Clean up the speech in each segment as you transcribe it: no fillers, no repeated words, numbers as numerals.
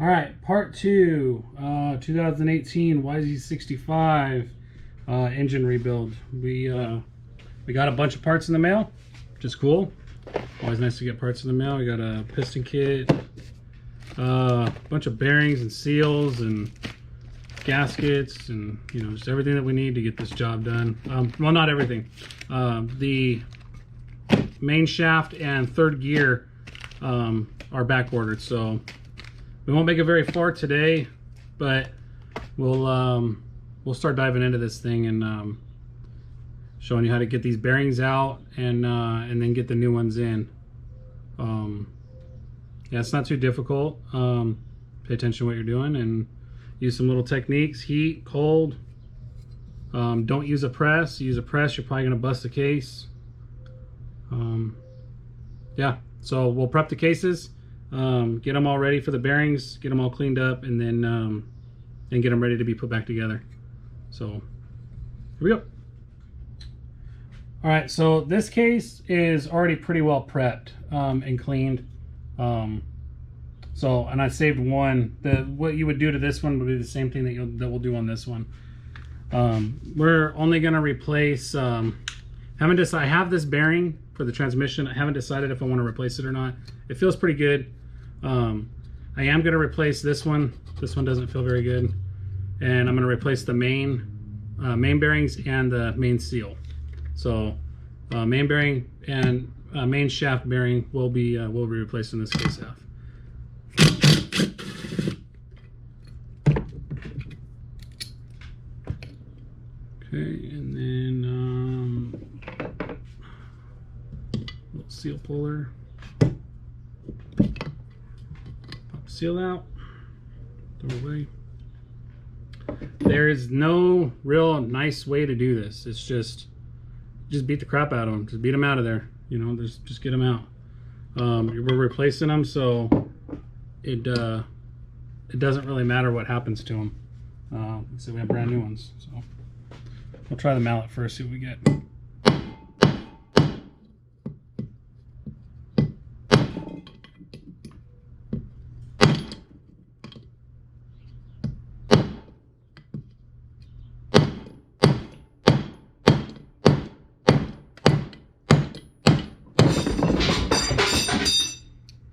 All right, part two, 2018 YZ65 engine rebuild. We got a bunch of parts in the mail, which is cool. Always nice to get parts in the mail. We got a piston kit, a bunch of bearings and seals and gaskets, and just everything that we need to get this job done. Well, not everything. The main shaft and third gear are back ordered, so we won't make it very far today, but we'll start diving into this thing and showing you how to get these bearings out and then get the new ones in. Yeah, it's not too difficult. Pay attention to what you're doing and use some little techniques: heat, cold. Don't use a press. Use a press, you're probably gonna bust the case. Yeah, so we'll prep the cases, get them all ready for the bearings, get them all cleaned up, and then get them ready to be put back together. So here we go. All right, so this case is already pretty well prepped and cleaned. And I saved one. What you would do to this one would be the same thing that we'll do on this one. We're only gonna replace. I have this bearing for the transmission. I haven't decided if I want to replace it or not. It feels pretty good. I am going to replace this one. This one doesn't feel very good, and I'm going to replace the main bearings and the main seal. So main bearing and main shaft bearing will be replaced in this case half. Okay, and then little seal puller. Pop seal out. Throw away. There is no real nice way to do this. It's just beat the crap out of them. Just beat them out of there. Just get them out. We're replacing them, so it doesn't really matter what happens to them. So we have brand new ones. So we'll try the mallet first, see what we get.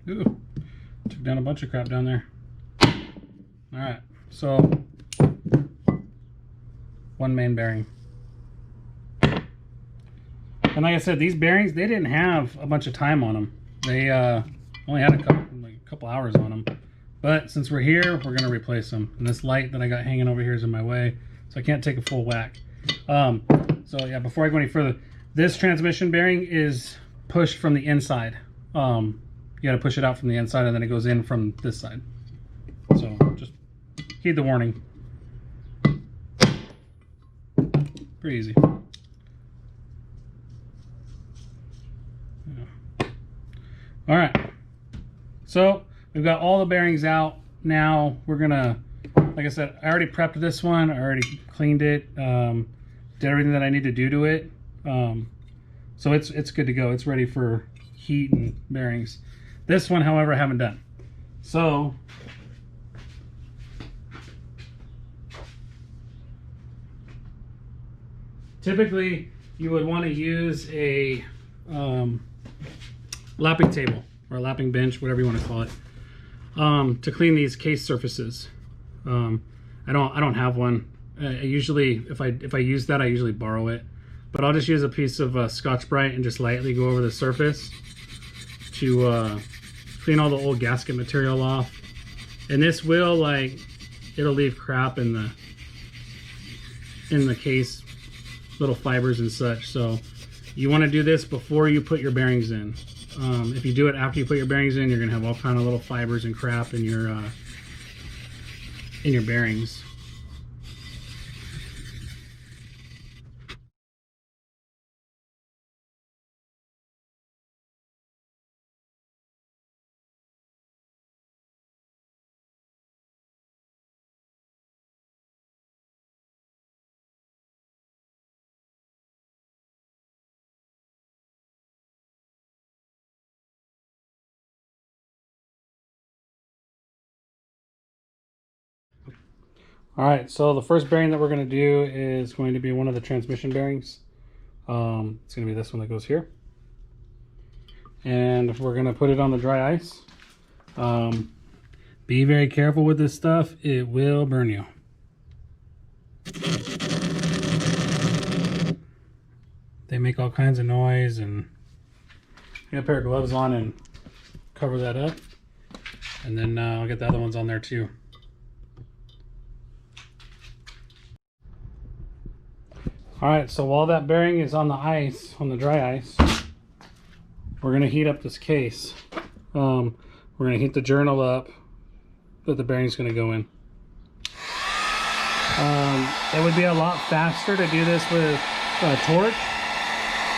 Ooh, took down a bunch of crap down there. All right, so one main bearing. And like I said, these bearings, they didn't have a bunch of time on them. They only had a couple hours on them. But since we're here, we're gonna replace them. And this light that I got hanging over here is in my way, so I can't take a full whack. So yeah, before I go any further, this transmission bearing is pushed from the inside. You got to push it out from the inside, and then it goes in from this side. So just heed the warning. Pretty easy. Yeah. All right. So we've got all the bearings out. Now we're gonna, like I said, I already prepped this one. I already cleaned it. Did everything that I need to do to it. So it's good to go. It's ready for heat and bearings. This one, however, I haven't done. So typically you would want to use a lapping table or a lapping bench, whatever you want to call it, to clean these case surfaces. I don't have one. I usually, if I use that, I usually borrow it. But I'll just use a piece of Scotch-Brite and just lightly go over the surface to clean all the old gasket material off. And this will, it'll leave crap in the case, little fibers and such. So you want to do this before you put your bearings in. If you do it after you put your bearings in, you're gonna have all kind of little fibers and crap in your bearings. All right, so the first bearing that we're going to do is going to be one of the transmission bearings. It's going to be this one that goes here. And we're going to put it on the dry ice. Be very careful with this stuff. It will burn you. They make all kinds of noise, and get a pair of gloves on and cover that up. And then I'll get the other ones on there too. Alright, so while that bearing is on the ice, on the dry ice, we're going to heat up this case. We're going to heat the journal up that the bearing is going to go in. It would be a lot faster to do this with a torch,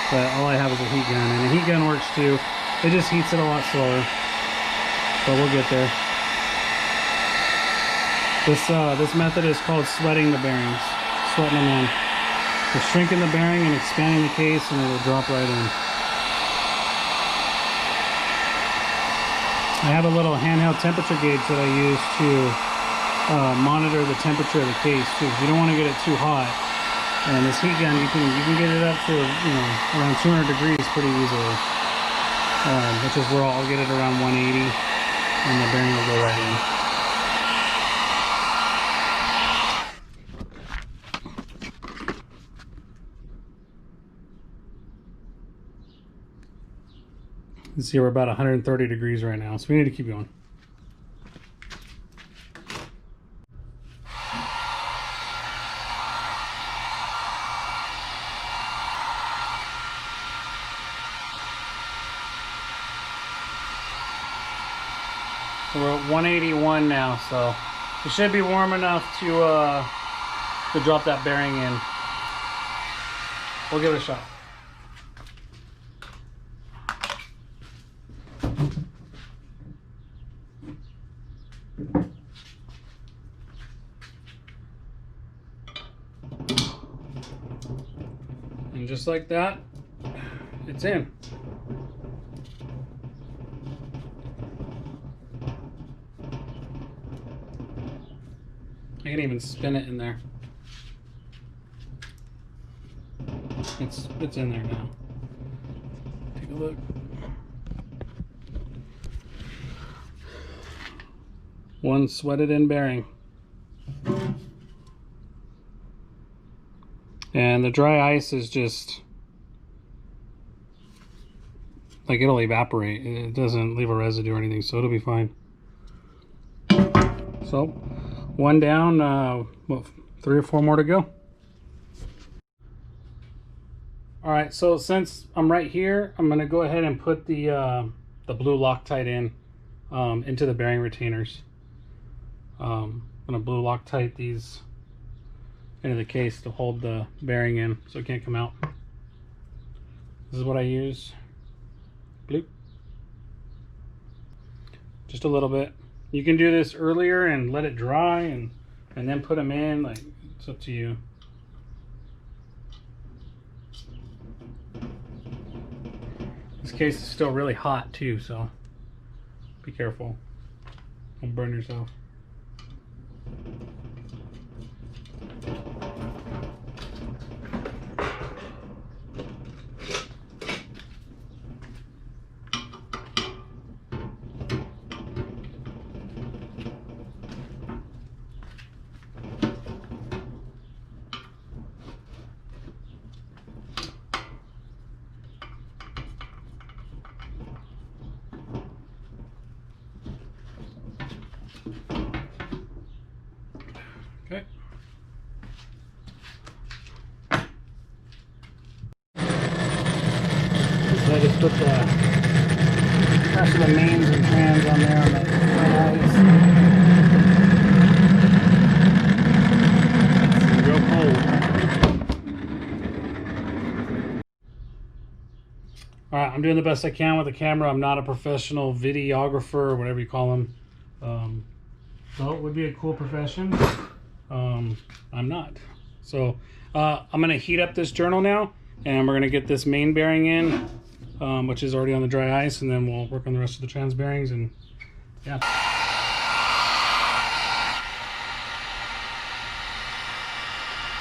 but all I have is a heat gun, and the heat gun works too. It just heats it a lot slower, but we'll get there. This method is called sweating the bearings, sweating them in. We're shrinking the bearing and expanding the case, and it'll drop right in. I have a little handheld temperature gauge that I use to monitor the temperature of the case too. You don't want to get it too hot. And this heat gun, you can get it up to around 200 degrees pretty easily, which is where I'll get it around 180, and the bearing will go right in. You see, we're about 130 degrees right now, so we need to keep going. We're at 181 now, so it should be warm enough to drop that bearing in. We'll give it a shot. And just like that, it's in. I can even spin it in there. It's in there now. Take a look. One sweated in bearing. And the dry ice is just like, it'll evaporate. It doesn't leave a residue or anything, so it'll be fine. So one down, what, 3 or 4 more to go. All right, so since I'm right here, I'm gonna go ahead and put the blue Loctite in into the bearing retainers. I'm gonna blue Loctite these into the case to hold the bearing in so it can't come out. This is what I use. Bloop. Just a little bit. You can do this earlier and let it dry and then put them in. Like, it's up to you. This case is still really hot too, so be careful. Don't burn yourself. Okay. So I just put the rest of the mains and trans on there on the ice. It's real cold. Alright, I'm doing the best I can with the camera. I'm not a professional videographer or whatever you call them. So it would be a cool profession. I'm not. So I'm going to heat up this journal now, and we're going to get this main bearing in, which is already on the dry ice, and then we'll work on the rest of the trans bearings. And yeah.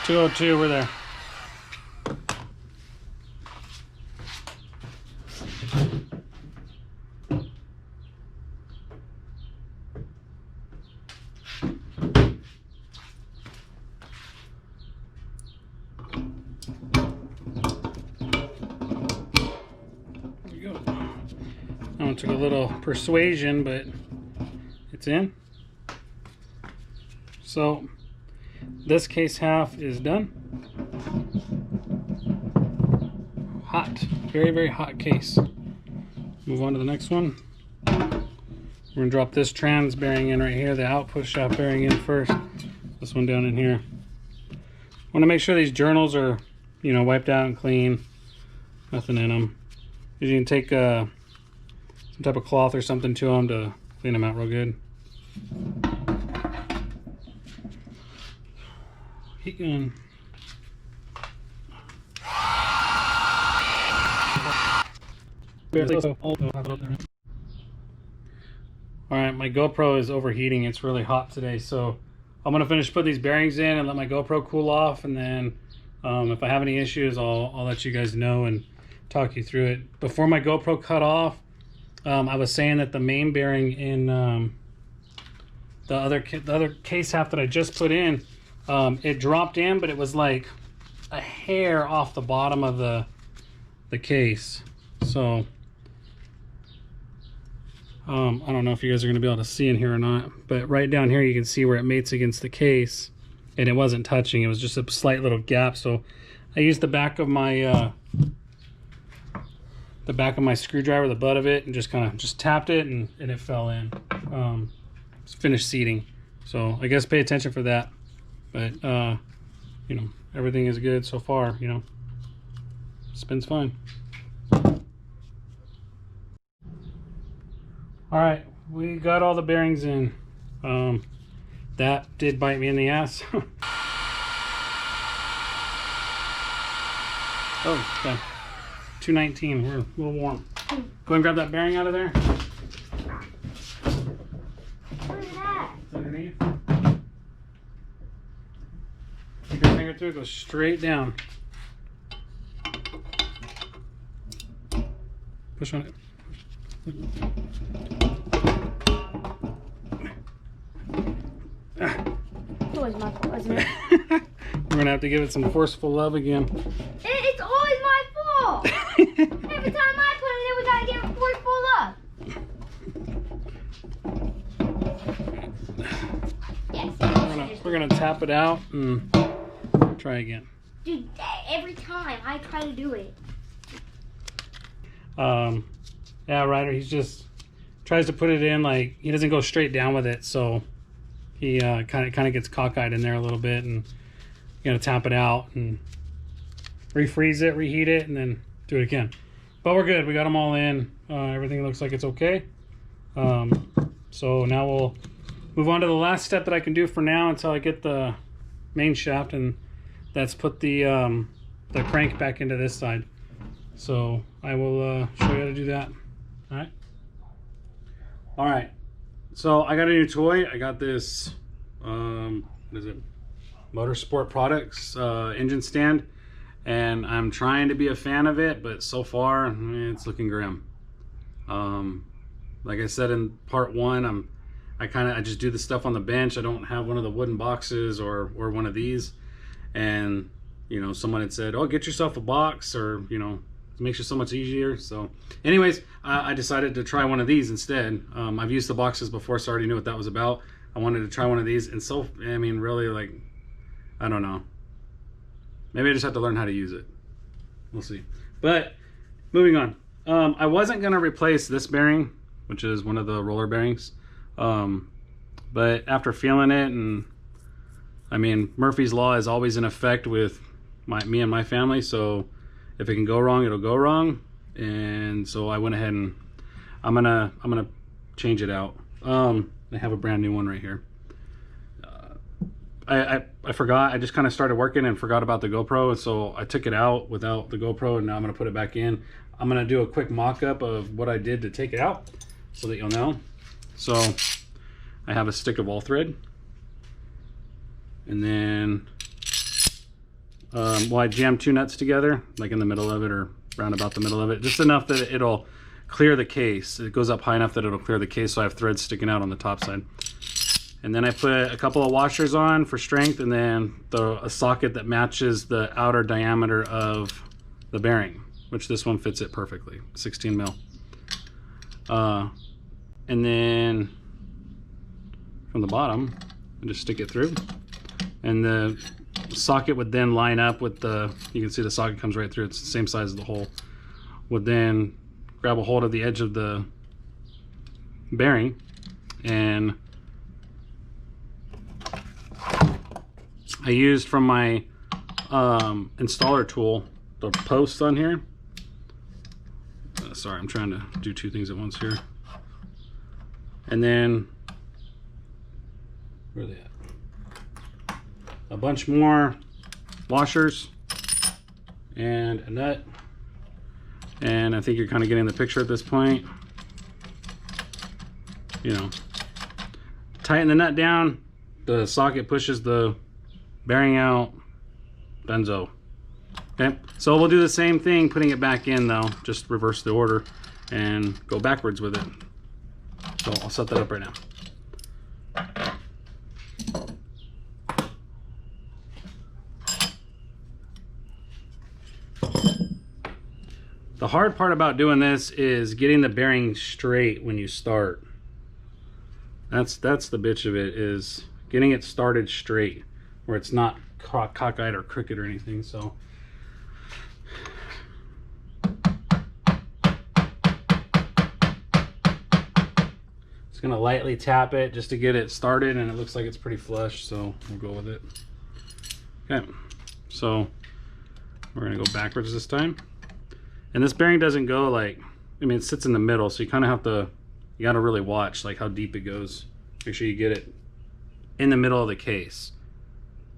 202, we're there. It took a little persuasion, but it's in. So this case half is done. Hot, very, very hot case. Move on to the next one. We're gonna drop this trans bearing in right here, the output shaft bearing in first. This one down in here. Want to make sure these journals are, you know, wiped out and clean. Nothing in them. You can take some type of cloth or something to them to clean them out real good. Heat gun. Alright, my GoPro is overheating. It's really hot today, so I'm going to finish putting these bearings in and let my GoPro cool off, and then if I have any issues, I'll let you guys know and talk you through it. Before my GoPro cut off, I was saying that the main bearing in the other case half that I just put in, it dropped in, but it was like a hair off the bottom of the case. So I don't know if you guys are going to be able to see in here or not, but right down here you can see where it mates against the case, and it wasn't touching. It was just a slight little gap. So I used the back of my screwdriver, the butt of it, and just kind of tapped it, and it fell in. It's finished seating, so I guess pay attention for that. But you know, everything is good so far. You know, spins fine. All right, we got all the bearings in. That did bite me in the ass. Oh, okay. 219, we're a little warm. Go ahead and grab that bearing out of there. Where's that? It's underneath. Take your finger through it, go straight down. Push on it. It's always my fault, isn't it? We're gonna have to give it some forceful love again. It's always my fault. Every time I put it in, we gotta give it forceful love. Yes. We're gonna tap it out and try again. Dude, every time I try to do it. Yeah, Ryder, he's just tries to put it in, like he doesn't go straight down with it, so he kind of gets cockeyed in there a little bit, and you gotta tap it out and refreeze it, reheat it, and then do it again. But we're good. We got them all in. Everything looks like it's okay. So now we'll move on to the last step that I can do for now until I get the main shaft, and that's put the crank back into this side. So I will show you how to do that. All right. So I got a new toy. I got this, what is it? Motorsport Products engine stand, and I'm trying to be a fan of it, but so far it's looking grim. Like I said in part one, I just do the stuff on the bench. I don't have one of the wooden boxes or one of these. And you know, someone had said, oh, get yourself a box, or you know, it makes it so much easier. So anyways, I decided to try one of these instead. I've used the boxes before, so I already knew what that was about. I wanted to try one of these, and so I mean, really, like, I don't know, maybe I just have to learn how to use it. We'll see. But moving on, I wasn't gonna replace this bearing, which is one of the roller bearings, but after feeling it, and I mean, Murphy's Law is always in effect with me and my family, so if it can go wrong, it'll go wrong. And so I went ahead and I'm gonna change it out. I have a brand new one right here. I forgot. I just kind of started working and forgot about the GoPro, and so I took it out without the GoPro, and now I'm gonna put it back in. I'm gonna do a quick mock-up of what I did to take it out so that you'll know. So I have a stick of all thread, and then well, I jammed 2 nuts together, like in the middle of it or round about the middle of it, just enough that it'll clear the case. It goes up high enough that it'll clear the case, so I have threads sticking out on the top side. And then I put a couple of washers on for strength, and then a socket that matches the outer diameter of the bearing, which this one fits it perfectly, 16 mil. And then from the bottom, I just stick it through, and the socket would then line up with you can see the socket comes right through, it's the same size as the hole, would then grab a hold of the edge of the bearing, and I used from my installer tool the posts on here. Sorry, I'm trying to do 2 things at once here. And then, where are they at? A bunch more washers and a nut. And I think you're kind of getting the picture at this point. You know, tighten the nut down, the socket pushes the bearing out, benzo. Okay, so we'll do the same thing putting it back in though, just reverse the order and go backwards with it. So I'll set that up right now. The hard part about doing this is getting the bearing straight when you start. That's the bitch of it, is getting it started straight where it's not cockeyed or crooked or anything. So just gonna lightly tap it just to get it started, and it looks like it's pretty flush, so we'll go with it. Okay, so we're gonna go backwards this time. And this bearing doesn't go like, I mean, it sits in the middle, so you kind of have to, you got to really watch like how deep it goes. Make sure you get it in the middle of the case.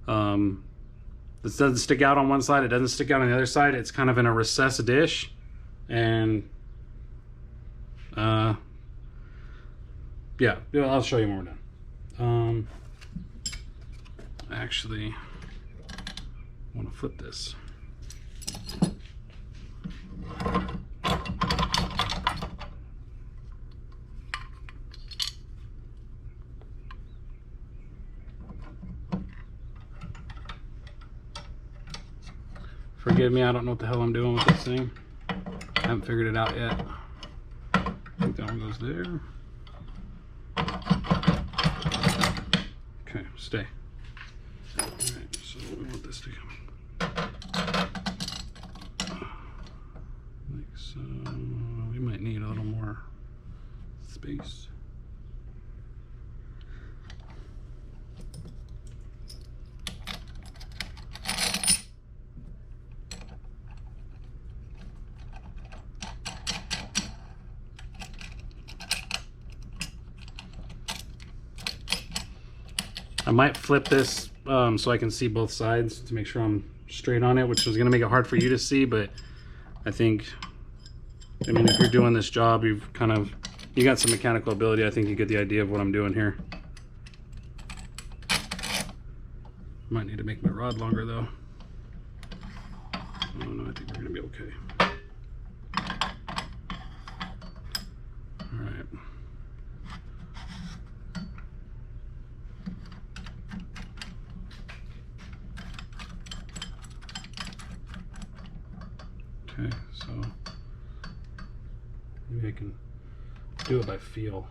This doesn't stick out on one side, it doesn't stick out on the other side. It's kind of in a recessed dish, and yeah, I'll show you when we're done. I actually want to flip this. Forgive me, I don't know what the hell I'm doing with this thing. I haven't figured it out yet. I think that one goes there. Okay, stay. Alright, so we want this to come like so. We might need a little more space. I might flip this so I can see both sides to make sure I'm straight on it, which was going to make it hard for you to see, but I think, I mean, if you're doing this job, you got some mechanical ability. I think you get the idea of what I'm doing here. Might need to make my rod longer though. Oh no, I think we're going to be okay. All right. Okay, so maybe I can do it by feel.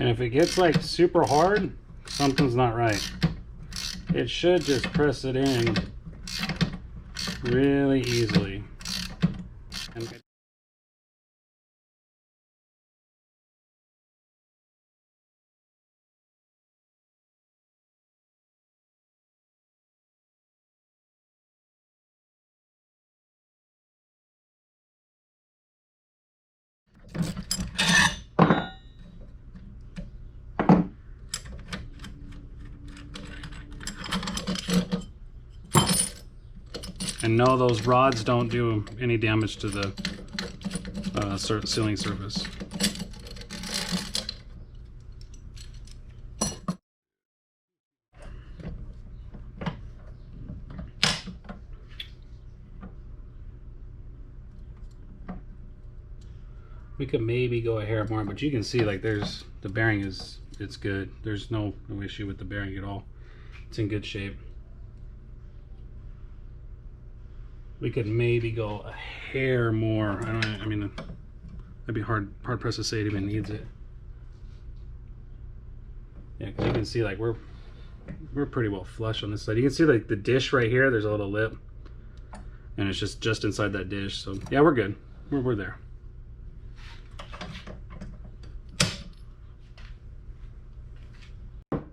And if it gets like super hard, something's not right. It should just press it in really easily. And And no, those rods don't do any damage to the sealing surface. We could maybe go a hair more, but you can see like there's the bearing it's good. There's no issue with the bearing at all. It's in good shape. We could maybe go a hair more. I mean, that'd be hard pressed to say it even needs it. Yeah, because you can see like we're pretty well flush on this side. You can see like the dish right here. There's a little lip, and it's just inside that dish. So yeah, we're good. We're there.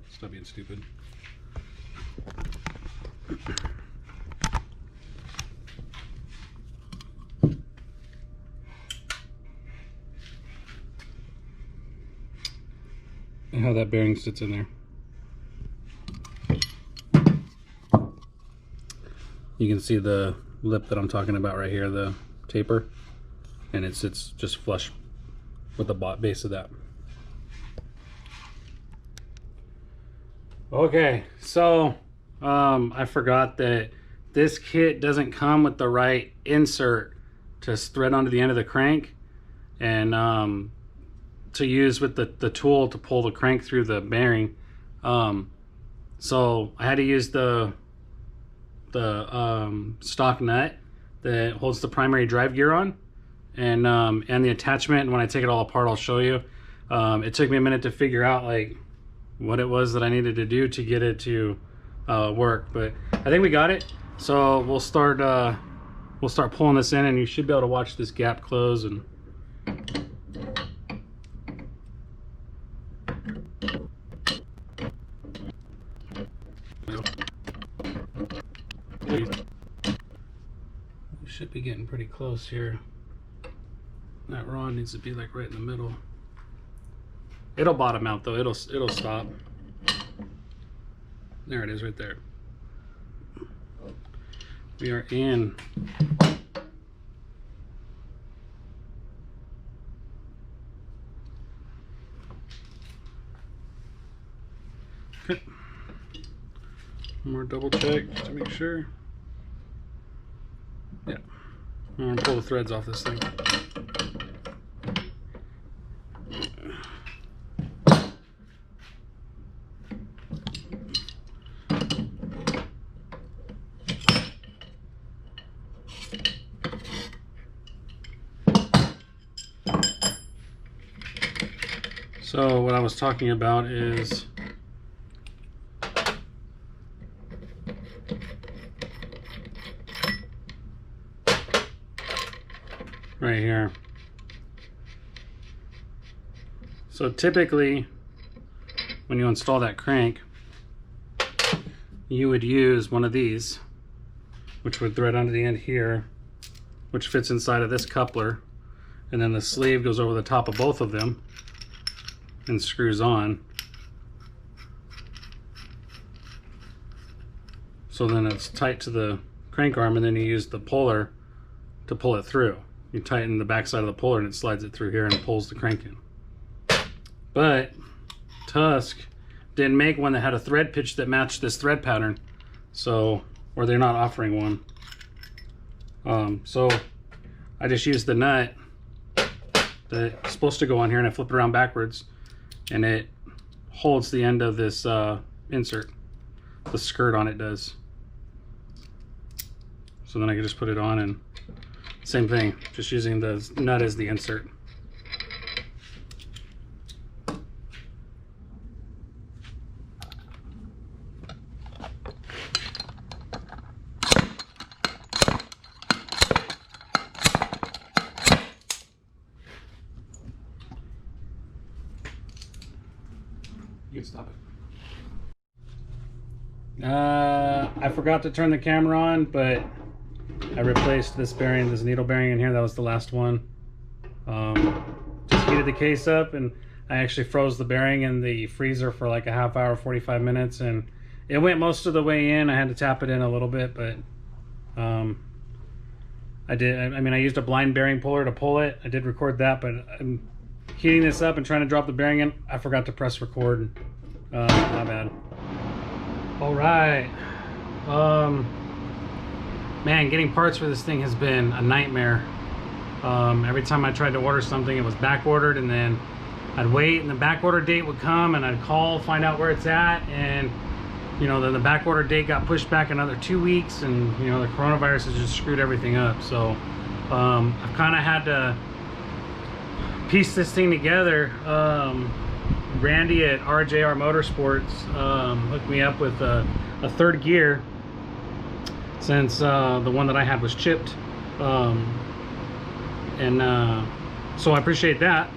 Stop being stupid. And how that bearing sits in there. You can see the lip that I'm talking about right here, the taper, and it sits just flush with the base of that. Okay, so I forgot that this kit doesn't come with the right insert to thread onto the end of the crank and to use with the tool to pull the crank through the bearing. So I had to use the stock nut that holds the primary drive gear on, and the attachment. And when I take it all apart, I'll show you. It took me a minute to figure out like what it was that I needed to do to get it to work, but I think we got it. So we'll start pulling this in, and you should be able to watch this gap close. And we should be getting pretty close here. That rod needs to be like right in the middle. It'll bottom out though. It'll stop. There it is, right there. We are in. Okay. One more double check just to make sure. Yeah. I'm gonna pull the threads off this thing. So what I was talking about is right here. So typically when you install that crank, you would use one of these, which would thread onto the end here, which fits inside of this coupler, and then the sleeve goes over the top of both of them and screws on. So then it's tight to the crank arm, and then you use the puller to pull it through. You tighten the back side of the puller and it slides it through here and pulls the crank in. But Tusk didn't make one that had a thread pitch that matched this thread pattern, so, or they're not offering one. So I just used the nut that's supposed to go on here, and I flip it around backwards, and it holds the end of this insert. The skirt on it does. So then I can just put it on, and same thing, just using the nut as the insert. You can stop it. I forgot to turn the camera on, but I replaced this bearing, this needle bearing in here. That was the last one. Just heated the case up, and I actually froze the bearing in the freezer for like a half hour, 45 minutes, and it went most of the way in. I had to tap it in a little bit, but I mean, I used a blind bearing puller to pull it. I did record that, but I'm heating this up and trying to drop the bearing in. I forgot to press record. My bad. All right. Man, getting parts for this thing has been a nightmare. Every time I tried to order something, it was back ordered, and then I'd wait and the back order date would come, and I'd call, find out where it's at, and you know, then the back order date got pushed back another 2 weeks, and you know, the coronavirus has just screwed everything up. So I've kind of had to piece this thing together. Randy at RJR Motorsports hooked me up with a third gear, since the one that I had was chipped, so I appreciate that,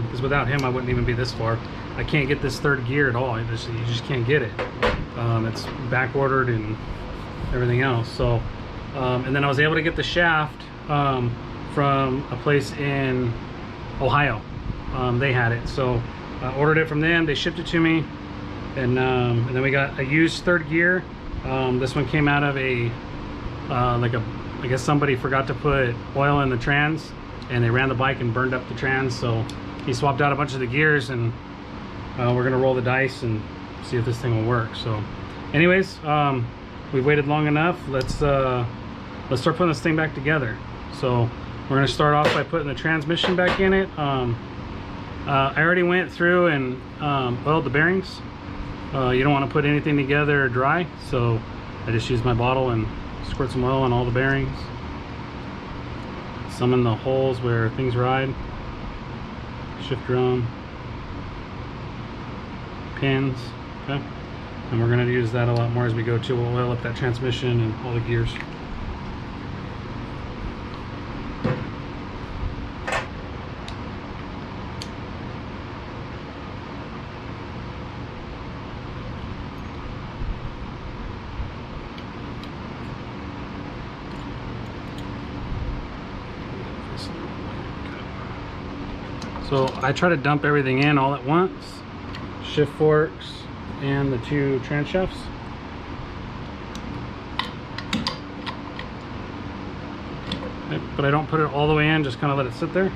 because without him I wouldn't even be this far. I can't get this third gear at all. You just can't get it. It's back ordered and everything else. So and then I was able to get the shaft from a place in Ohio. They had it, so I ordered it from them. They shipped it to me, and then we got a used third gear. This one came out of a I guess somebody forgot to put oil in the trans, and they ran the bike and burned up the trans, so he swapped out a bunch of the gears, and we're gonna roll the dice and see if this thing will work. So anyways, we've waited long enough. Let's start putting this thing back together. So we're gonna start off by putting the transmission back in it. I already went through and oiled the bearings. You don't want to put anything together dry, so I just used my bottle and squirt some oil on all the bearings, some in the holes where things ride, shift drum, pins. Okay, and we're going to use that a lot more as we go too. We'll oil up that transmission and all the gears. So I try to dump everything in all at once, shift forks and the two trans shafts. Okay, but I don't put it all the way in, just kind of let it sit there.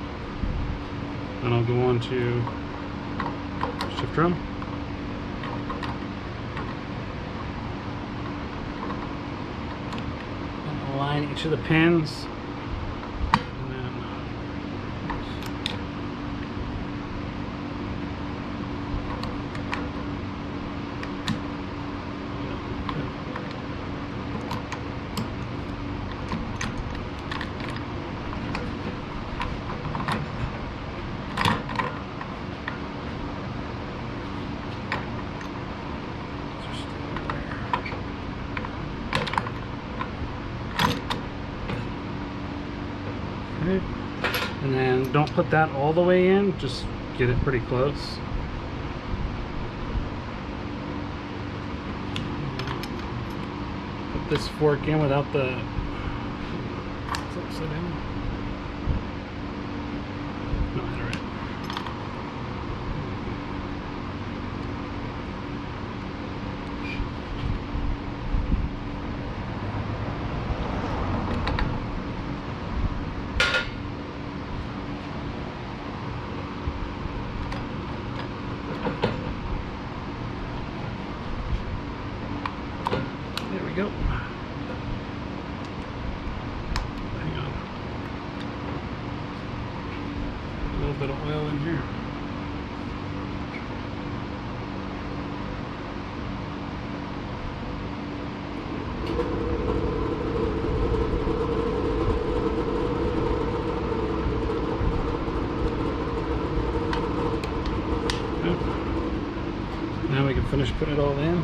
Then I'll go on to shift drum. And align each of the pins. And then don't put that all the way in, just get it pretty close. Put this fork in without the... Is that upside down? No, I had it right. Go. Hang on. A little bit of oil in here. Okay. Now we can finish putting it all in.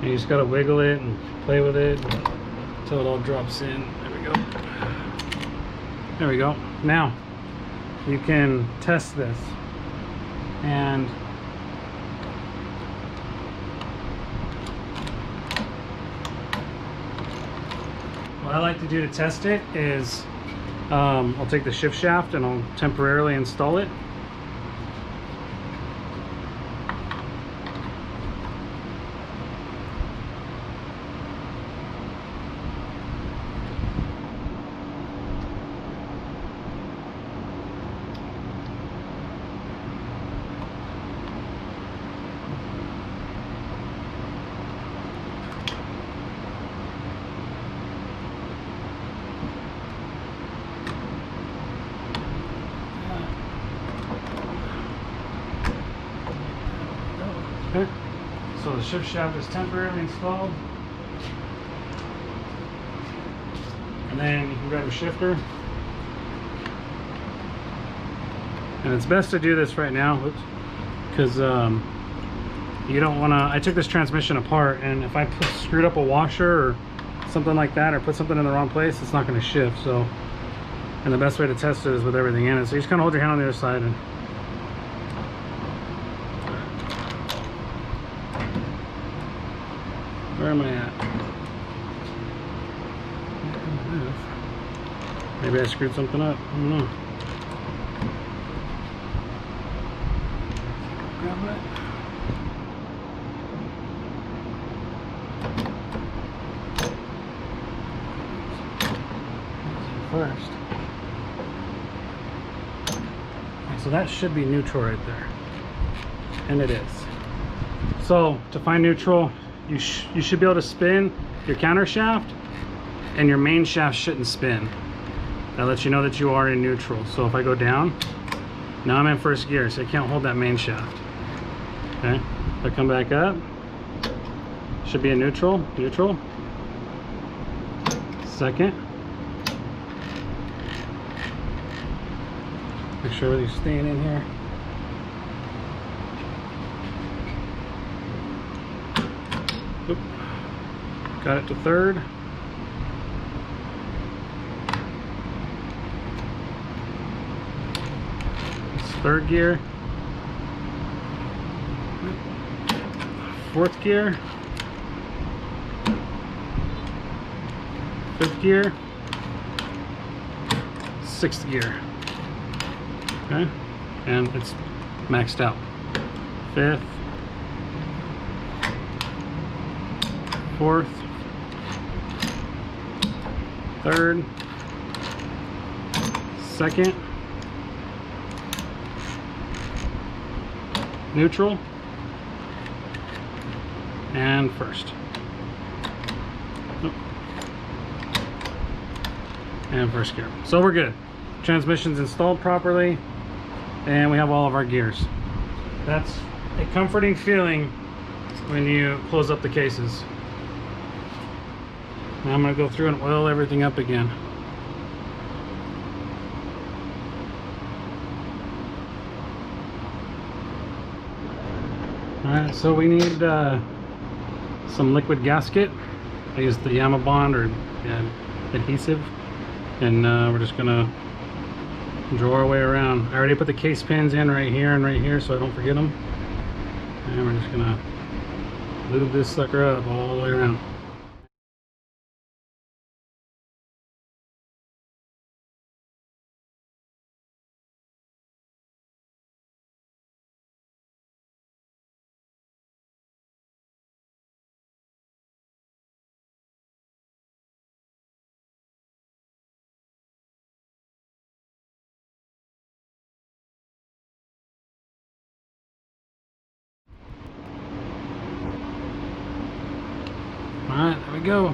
You just gotta wiggle it and play with it until it all drops in. There we go. There we go. Now you can test this, and What I like to do to test it is I'll take the shift shaft and I'll temporarily install it. Okay, so the shift shaft is temporarily installed. And then you can grab a shifter. And it's best to do this right now, because you don't want to. I took this transmission apart, and if I screwed up a washer or something like that, or put something in the wrong place, it's not going to shift. So, and the best way to test it is with everything in it. So you just kind of hold your hand on the other side and where am I at? Maybe I screwed something up. I don't know. Grab it. First. So that should be neutral right there. And it is. So to find neutral, you should be able to spin your counter shaft, and your main shaft shouldn't spin. That lets you know that you are in neutral. So if I go down, now I'm in first gear, so I can't hold that main shaft. Okay, if I come back up, should be in neutral, neutral. Second. Make sure everything's staying in here. Oop. Got it to third. It's third gear. Fourth gear. Fifth gear. Sixth gear. Okay, and it's maxed out. Fifth, fourth, third, second, neutral, and first. Nope. And first gear. So we're good. Transmission's installed properly, and we have all of our gears. That's a comforting feeling when you close up the cases. Now I'm going to go through and oil everything up again. Alright, so we need some liquid gasket. I use the Yamabond or adhesive, and we're just going to draw our way around. I already put the case pins in right here and right here so I don't forget them. And we're just gonna lube this sucker up all the way around. Alright, there we go.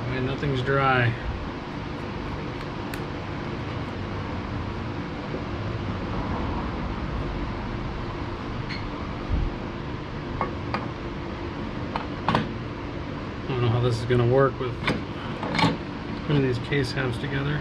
And nothing's dry. I don't know how this is going to work with putting these case halves together.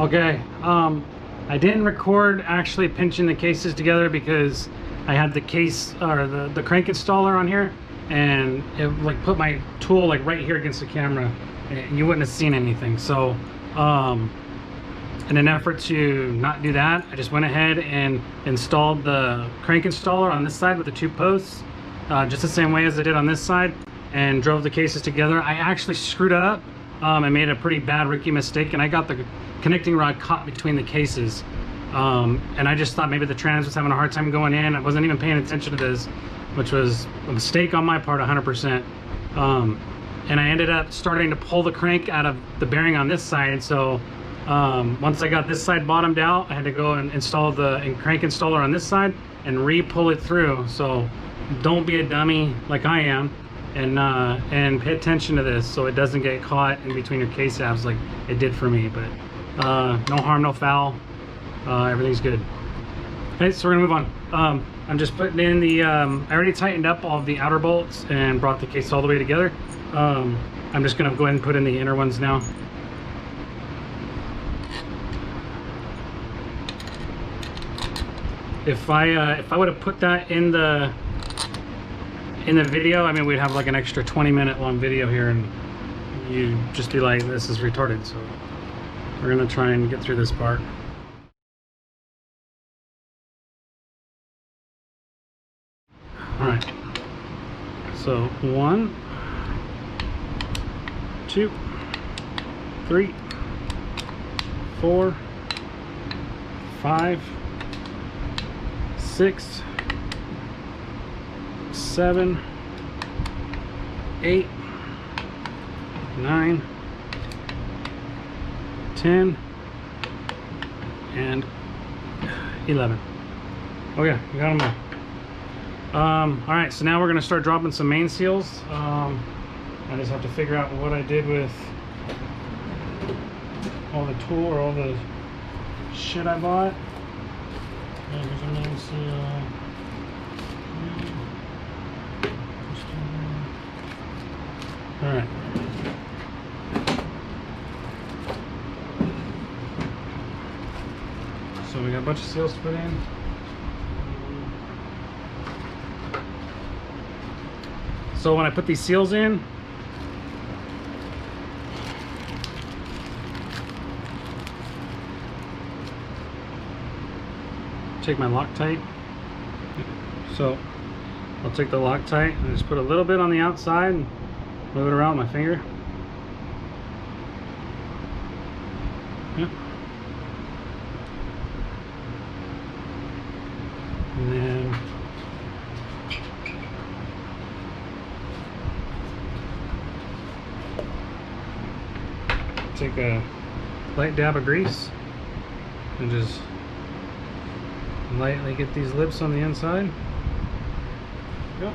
Okay, I didn't record actually pinching the cases together because I had the case or the crank installer on here, and it like put my tool like right here against the camera, and you wouldn't have seen anything. So in an effort to not do that, I just went ahead and installed the crank installer on this side with the 2 posts, just the same way as I did on this side, and drove the cases together. I actually screwed up. I made a pretty bad rookie mistake, and I got the connecting rod caught between the cases, and I just thought maybe the trans was having a hard time going in. I wasn't even paying attention to this, which was a mistake on my part 100%. And I ended up starting to pull the crank out of the bearing on this side. So once I got this side bottomed out, I had to go and install the crank installer on this side and re-pull it through. So don't be a dummy like I am, and pay attention to this so it doesn't get caught in between your case halves like it did for me. But no harm, no foul. Everything's good. Okay, so we're gonna move on. I'm just putting in the I already tightened up all the outer bolts and brought the case all the way together. I'm just gonna go ahead and put in the inner ones now. If I would have put that in the video, I mean, we'd have like an extra 20-minute long video here, and you'd just be like, this is retarded. So we're gonna try and get through this part. All right, so 1, 2, 3, 4, 5, 6, 7, 8, 9, 10, and 11. Okay, we got them all. All right, so now we're gonna start dropping some main seals. I just have to figure out what I did with all the tool or all the shit I bought. And here's a main seal. All right. So we got a bunch of seals to put in. So when I put these seals in, take my Loctite. So I'll take the Loctite and just put a little bit on the outside and move it around with my finger. Yep. And then take a light dab of grease and just lightly get these lips on the inside. Go.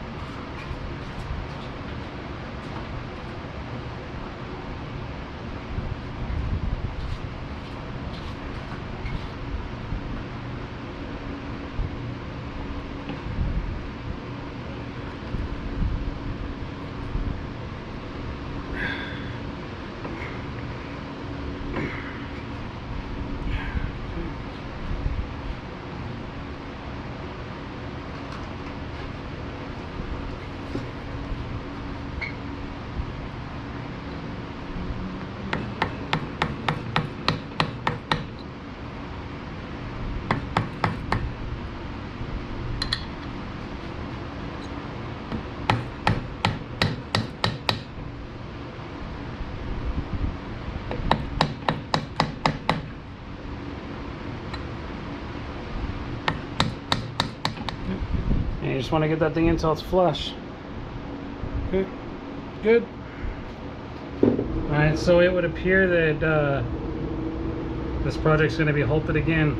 And you just want to get that thing until it's flush. Okay, good. Alright, so it would appear that this project's going to be halted again.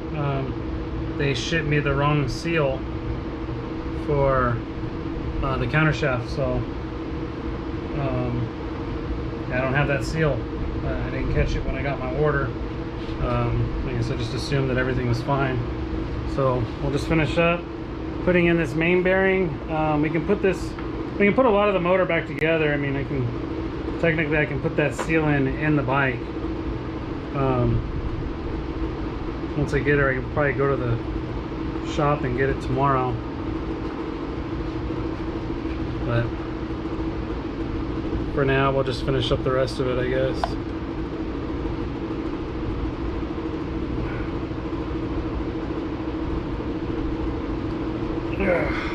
They shipped me the wrong seal for the countershaft, so I don't have that seal. I didn't catch it when I got my order. I guess I just assumed that everything was fine. So we'll just finish up putting in this main bearing. We can put a lot of the motor back together. I mean, technically I can put that seal in the bike. Once I get her, I can probably go to the shop and get it tomorrow. But for now, we'll just finish up the rest of it, I guess. Yeah.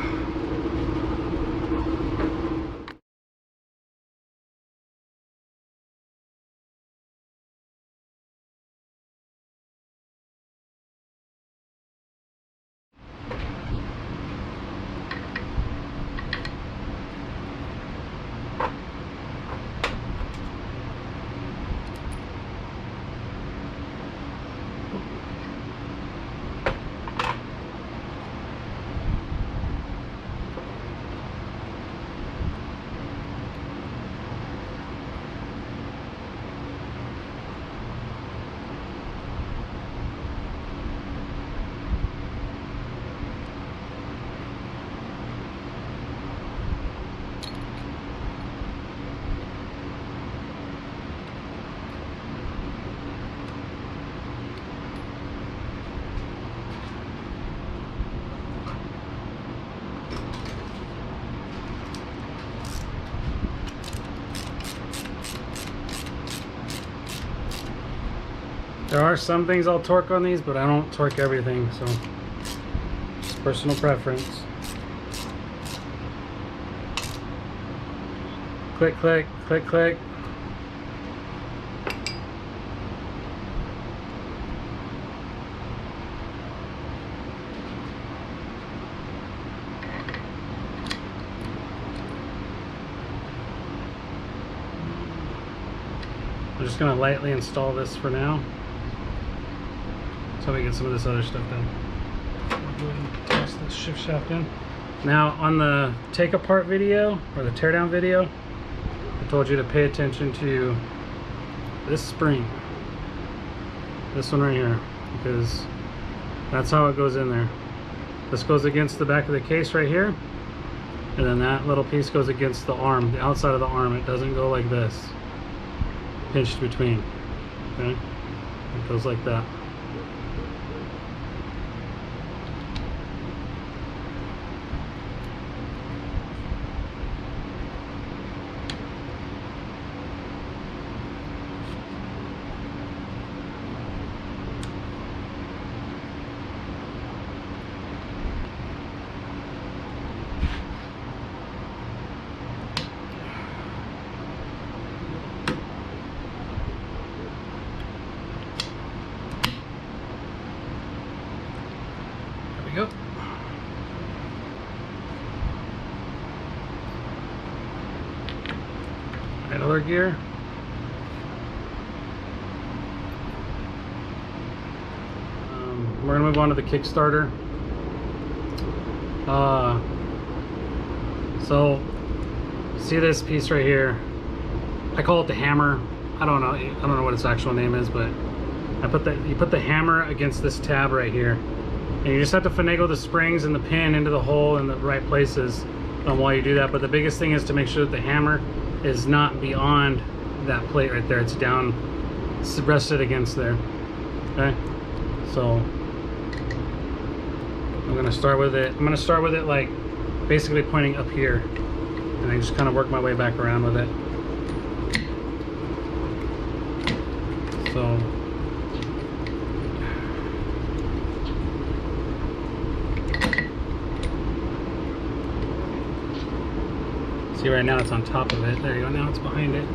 There are some things I'll torque on these, but I don't torque everything, so just personal preference. Click, click, click, click. I'm just going to lightly install this for now, so we get some of this other stuff done. I'll go ahead and toss this shift shaft in. Now on the take apart video, or the teardown video, I told you to pay attention to this spring. This one right here, because that's how it goes in there. This goes against the back of the case right here, and then that little piece goes against the arm, the outside of the arm. It doesn't go like this, pinched between, okay? It goes like that. Go. Idler gear. We're gonna move on to the Kickstarter. So see this piece right here? I call it the hammer. I don't know what its actual name is, but you put the hammer against this tab right here. And you just have to finagle the springs and the pin into the hole in the right places while you do that. But the biggest thing is to make sure that the hammer is not beyond that plate right there. It's down, it's rested against there. Okay, so I'm gonna start with it. I'm gonna start with it like basically pointing up here, and I just kind of work my way back around with it. So. See, right now it's on top of it. There you go. Now it's behind it.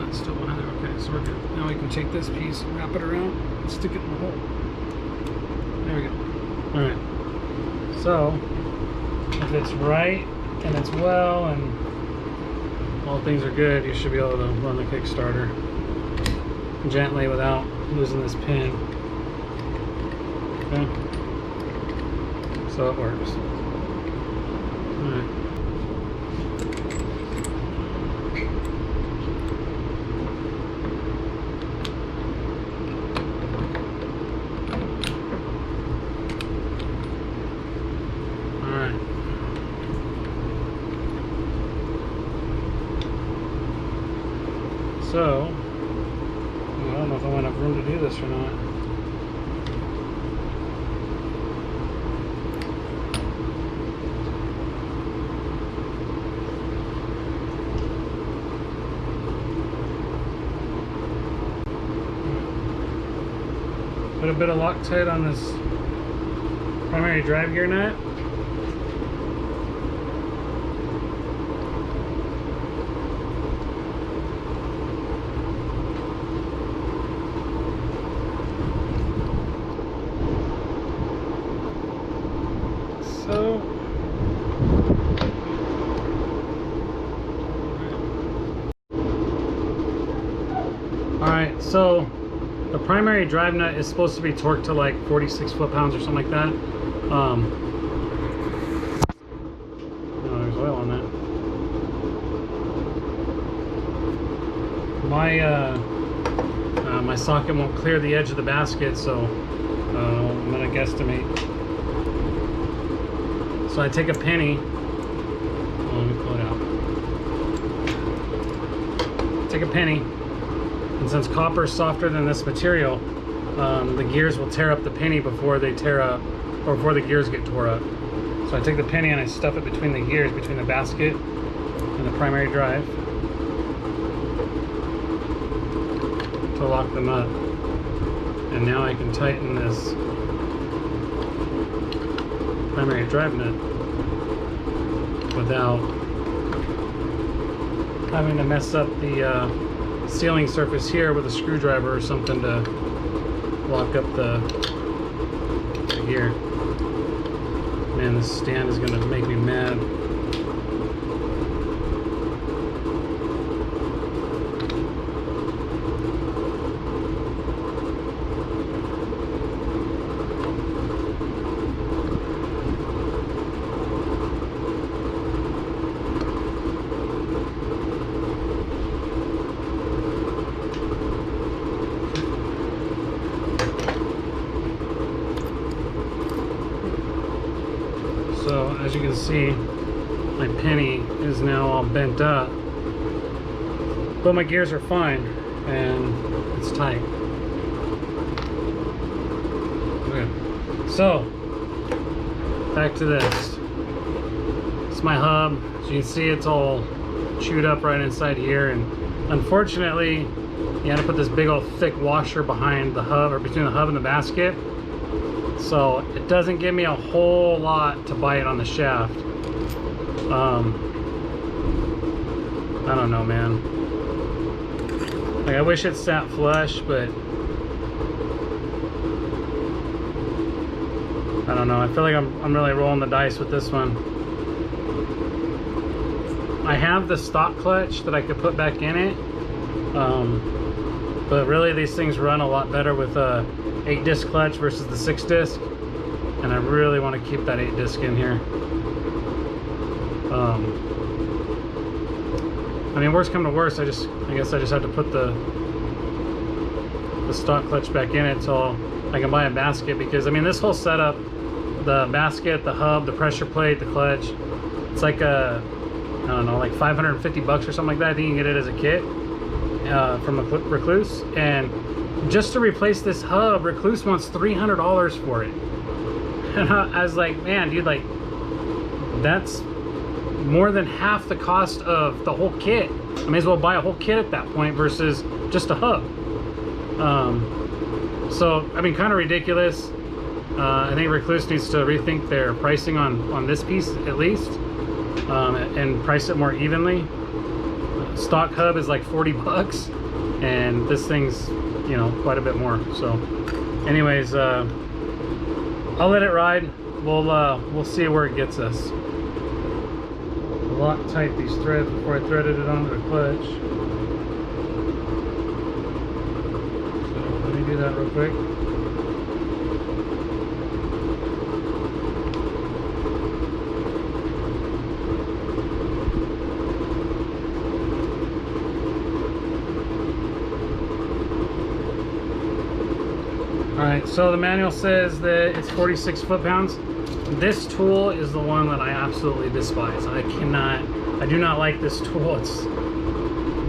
That's still behind it. Okay, so we're good. Now we can take this piece, wrap it around, and stick it in the hole. There we go. All right. So if it's right and it's well and all things are good, you should be able to run the Kickstarter gently without losing this pin. Okay. So it works. All right. So, I don't know if I want enough room to do this or not. Put a bit of Loctite on this primary drive gear nut. So, alright, so the primary drive nut is supposed to be torqued to like 46 foot-pounds or something like that. Oh, there's oil on that. My socket won't clear the edge of the basket, so I'm gonna guesstimate. So I take a penny. Oh, let me pull it out. Take a penny. And since copper is softer than this material, the gears will tear up the penny before they tear up, or before the gears get tore up. So I take the penny and I stuff it between the gears, between the basket and the primary drive to lock them up. And now I can tighten this primary drive nut without having to mess up the sealing surface here with a screwdriver or something to lock up the gear. Man, this stand is gonna make me mad. So as you can see, my penny is now all bent up, but my gears are fine and it's tight. Okay, so back to this. It's my hub. As you can see, it's all chewed up right inside here, and unfortunately you had to put this big old thick washer behind the hub, or between the hub and the basket. So it doesn't give me a whole lot to bite on the shaft. I don't know, man. Like, I wish it sat flush, but I don't know. I feel like I'm really rolling the dice with this one. I have the stock clutch that I could put back in it, but really these things run a lot better with a 8-disc clutch versus the 6-disc, and I really want to keep that 8-disc in here. I mean, worst come to worst, I guess I just have to put the stock clutch back in it so I can buy a basket, because I mean, this whole setup, the basket, the hub, the pressure plate, the clutch, it's like I don't know, like 550 bucks or something like that. I think you can get it as a kit from Recluse, and just to replace this hub, Recluse wants $300 for it. And I was like, man, dude, like, that's more than half the cost of the whole kit. I may as well buy a whole kit at that point versus just a hub. So, I mean, kind of ridiculous. I think Recluse needs to rethink their pricing on this piece at least, and price it more evenly. Stock hub is like 40 bucks, and this thing's, you know, quite a bit more. So anyways, I'll let it ride. We'll see where it gets us. Lock tight these threads before I threaded it onto the clutch. So let me do that real quick. Alright, so the manual says that it's 46 foot-pounds. This tool is the one that I absolutely despise. I do not like this tool. It's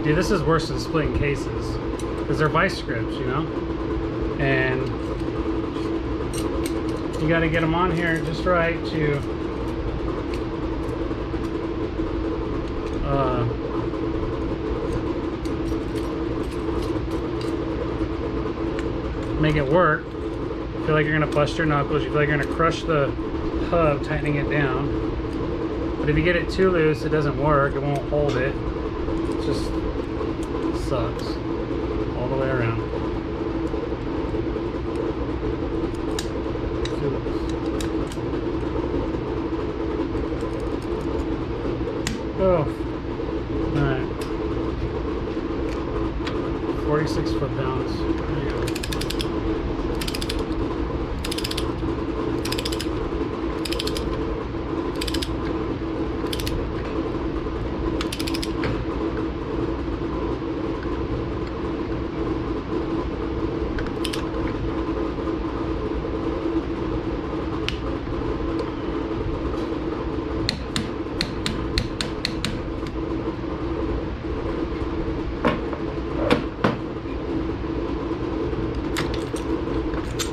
Dude, this is worse than splitting cases because they're vice grips, you know, and you got to get them on here just right to make it work. You feel like you're gonna bust your knuckles. You feel like you're gonna crush the hub tightening it down. But if you get it too loose, it doesn't work. It won't hold it. It just sucks all the way around. Oh, all right. 46 foot-pounds. There you go.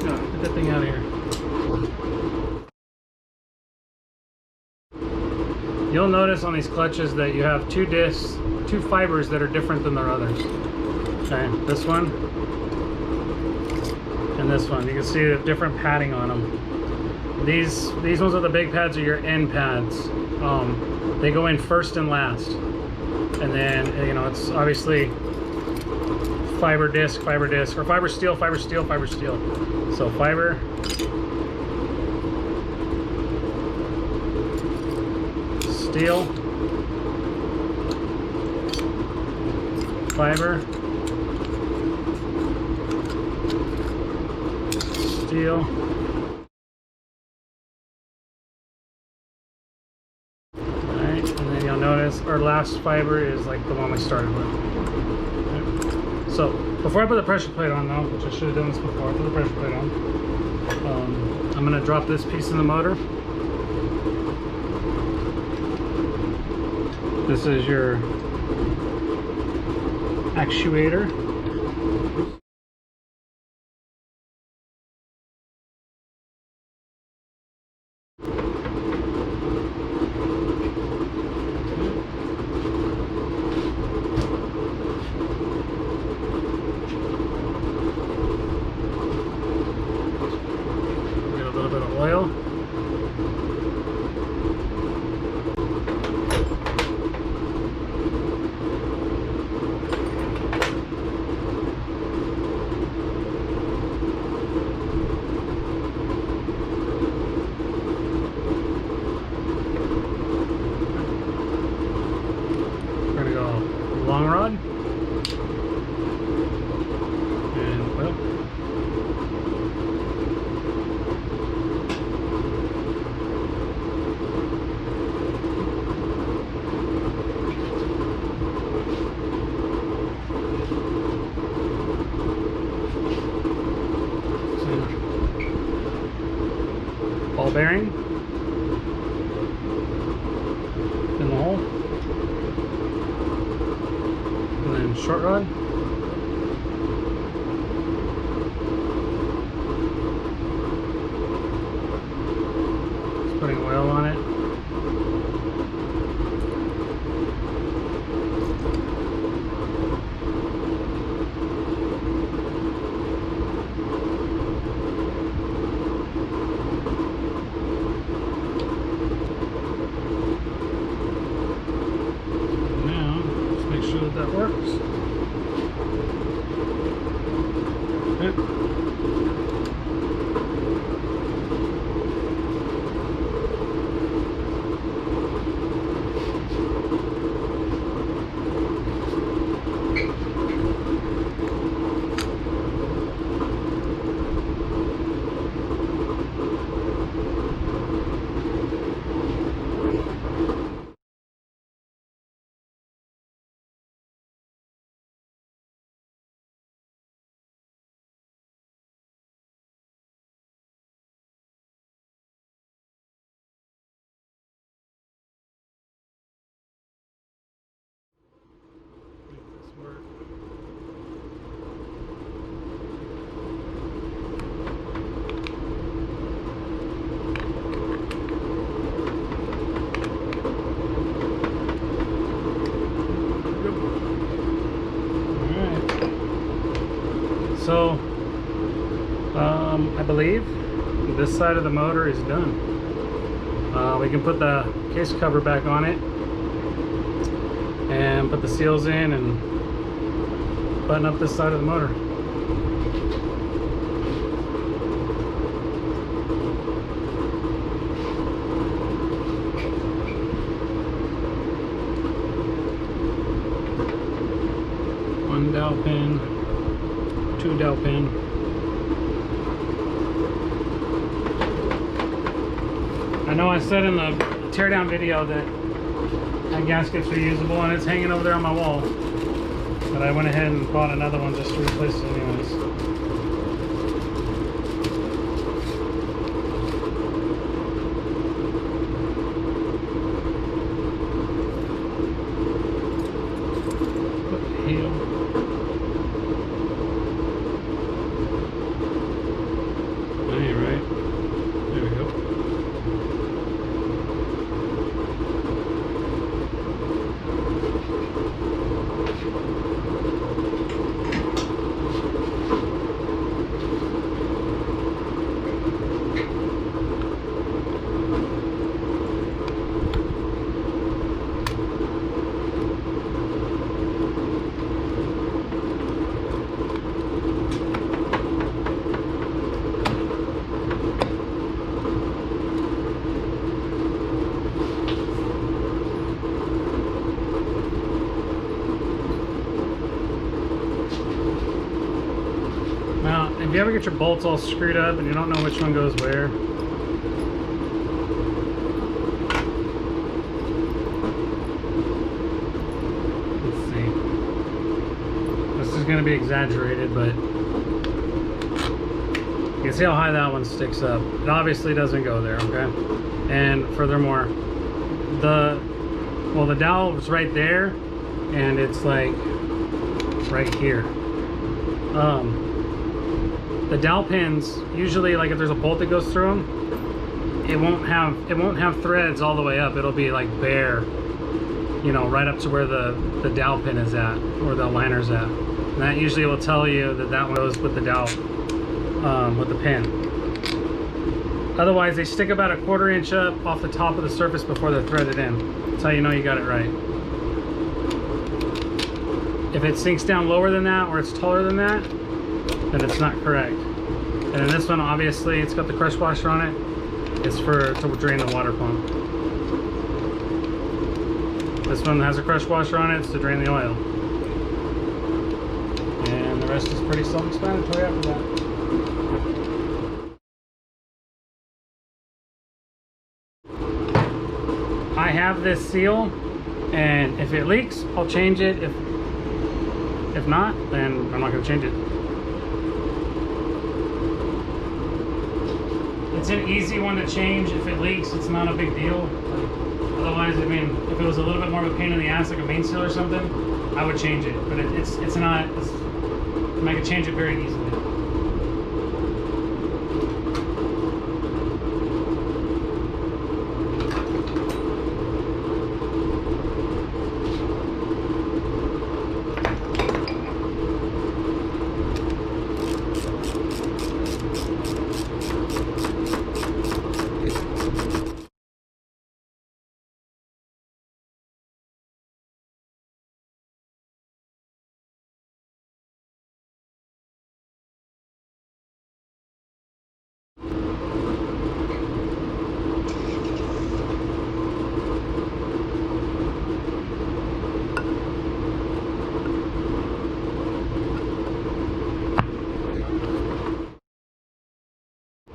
Get that thing out of here. You'll notice on these clutches that you have two discs, two fibers that are different than their others. Okay, this one and this one. You can see the different padding on them. These ones with the big pads are your end pads. They go in first and last, and then you know it's obviously fiber disc, or fiber steel, fiber steel, fiber steel. So fiber, steel, fiber, steel, alright, and then you'll notice our last fiber is like the one we started with. Okay. So before I put the pressure plate on though, which I should have done this before I put the pressure plate on, I'm going to drop this piece in the motor. This is your actuator. Get a little bit of oil. We're gonna go long rod and oil. Ball bearing in the hole, and then short rod. Just putting oil on it. Now, just make sure that works. Okay. So I believe this side of the motor is done. We can put the case cover back on it and put the seals in and button up this side of the motor. One dowel pin, two dowel pin. I know I said in the teardown video that gasket's reusable and it's hanging over there on my wall, but I went ahead and bought another one just to replace it anyways. What the hell? That ain't right. There we go. Now, if you ever get your bolts all screwed up and you don't know which one goes where, let's see. This is going to be exaggerated, but you can see how high that one sticks up. It obviously doesn't go there, okay? And furthermore, the dowel was right there, and it's like right here. The dowel pins, usually, like if there's a bolt that goes through them, it won't have threads all the way up. It'll be like bare, you know, right up to where the dowel pin is at, or the liner's at. And that usually will tell you that that one goes with the dowel, with the pin. Otherwise, they stick about a 1/4 inch up off the top of the surface before they're threaded in. That's how you know you got it right. If it sinks down lower than that, or it's taller than that, then it's not correct. And then this one, obviously, it's got the crush washer on it. It's to drain the water pump. This one has a crush washer on it. It's to drain the oil. And the rest is pretty self-explanatory after that. I have this seal, and if it leaks, I'll change it. If not, then I'm not going to change it. It's an easy one to change. If it leaks, it's not a big deal. Otherwise, I mean, if it was a little bit more of a pain in the ass, like a main seal or something, I would change it. But it's not. I can change it very easily.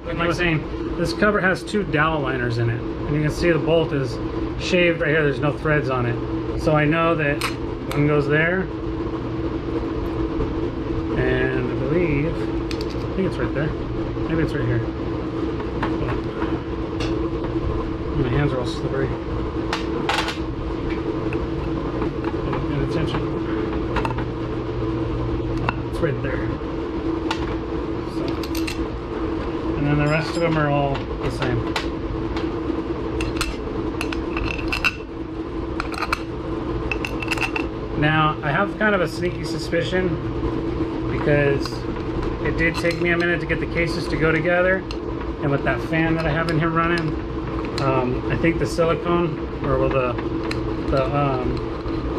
Like I was saying, this cover has 2 dowel liners in it, and you can see the bolt is shaved right here. There's no threads on it, so I know that one goes there, and I think it's right there. Maybe it's right here. My hands are all slippery. Pay attention. It's right there. And then the rest of them are all the same. Now, I have kind of a sneaky suspicion because It did take me a minute to get the cases to go together, and with that fan that I have in here running, I think the silicone, or well, the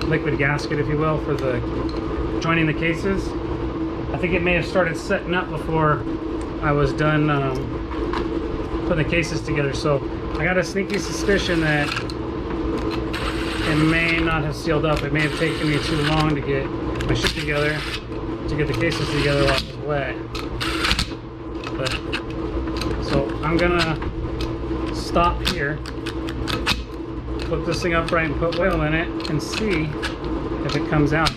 liquid gasket, if you will, for the joining the cases, I think it may have started setting up before I was done putting the cases together. So I got a sneaky suspicion that it may not have sealed up. It may have taken me too long to get my shit together, to get the cases together while it was wet. But so I'm gonna stop here, flip this thing upright and put oil in it and see if it comes out.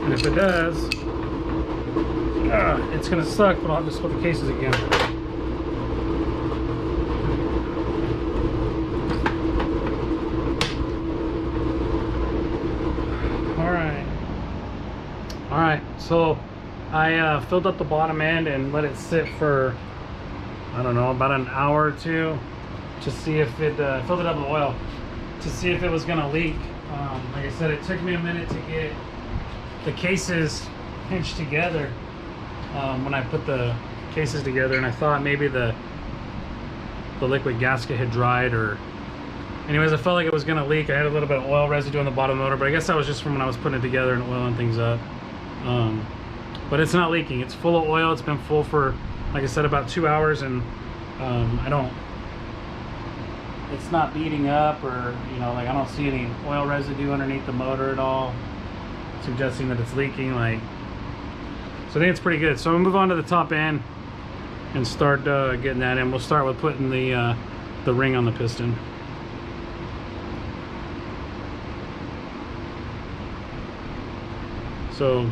And if it does, it's gonna suck, but I'll just put the cases again. All right, so I filled up the bottom end and let it sit for, I don't know, about an hour or two to see if it, filled it up with oil to see if it was gonna leak. Like I said, it took me a minute to get the cases pinched together when I put the cases together, and I thought maybe the liquid gasket had dried, or anyways, I felt like it was gonna leak. I had a little bit of oil residue on the bottom of the motor, but I guess that was just from when I was putting it together and oiling things up. But it's not leaking. It's full of oil. It's been full for, like I said, about 2 hours, and it's not beating up, or like I don't see any oil residue underneath the motor at all, suggesting that it's leaking. Like, so I think it's pretty good. So I'm gonna move on to the top end and start getting that in. We'll start with putting the ring on the piston. So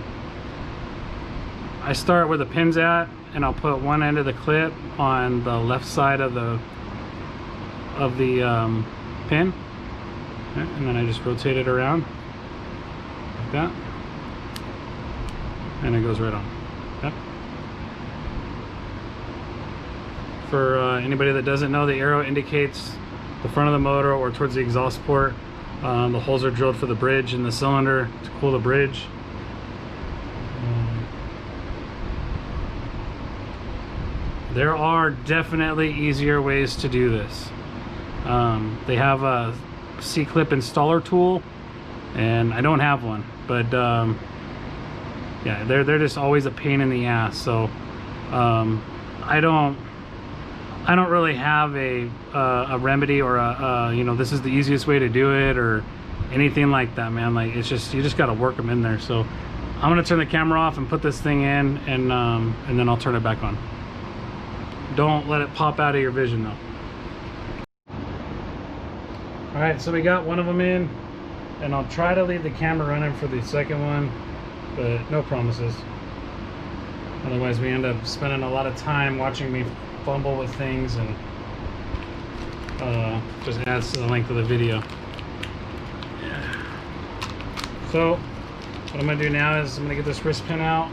I start where the pin's at, and I'll put one end of the clip on the left side of the pin, okay, and then I just rotate it around like that, and it goes right on. Okay. For anybody that doesn't know, the arrow indicates the front of the motor or towards the exhaust port. The holes are drilled for the bridge and the cylinder to cool the bridge. There are definitely easier ways to do this. They have a C-clip installer tool, and I don't have one, but yeah, they're just always a pain in the ass. So I don't really have a remedy, or this is the easiest way to do it, or anything like that, man. Like, it's just, you just got to work them in there. So I'm gonna turn the camera off and put this thing in, and then I'll turn it back on. Don't let it pop out of your vision though. All right, so we got one of them in, and I'll try to leave the camera running for the second one, but no promises. Otherwise we end up spending a lot of time watching me fumble with things, and just adds to the length of the video. So what I'm gonna do now is I'm gonna get this wrist pin out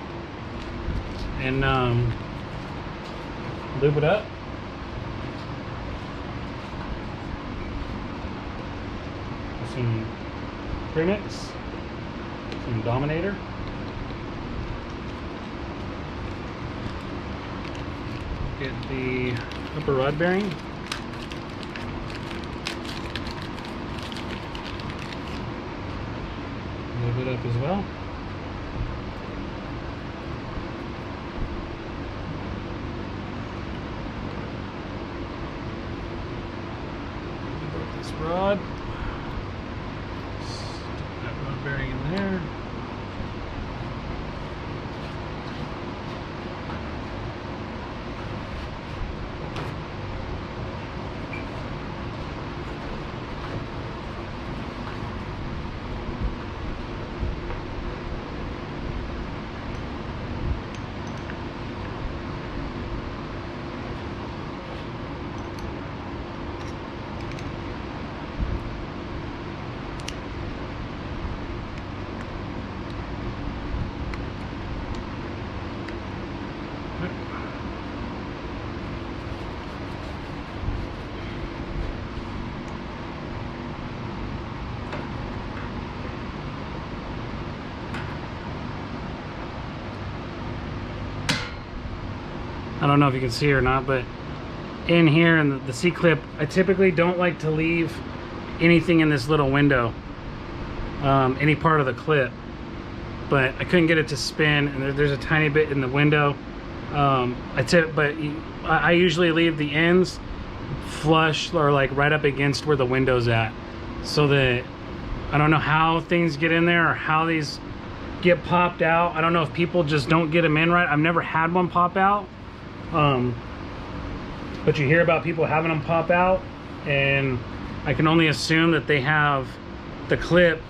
and lube it up. With some premix, some Dominator. Get the upper rod bearing. Lube it up as well. Rod. Stick that rod bearing in there. I don't know if you can see or not, but in here in the C-clip, I typically don't like to leave anything in this little window, any part of the clip, but I couldn't get it to spin, and there's a tiny bit in the window. I usually leave the ends flush or like right up against where the window's at, so that I don't know how things get in there or how these get popped out. I don't know if people just don't get them in right. I've never had one pop out, but you hear about people having them pop out, and I can only assume that they have the clip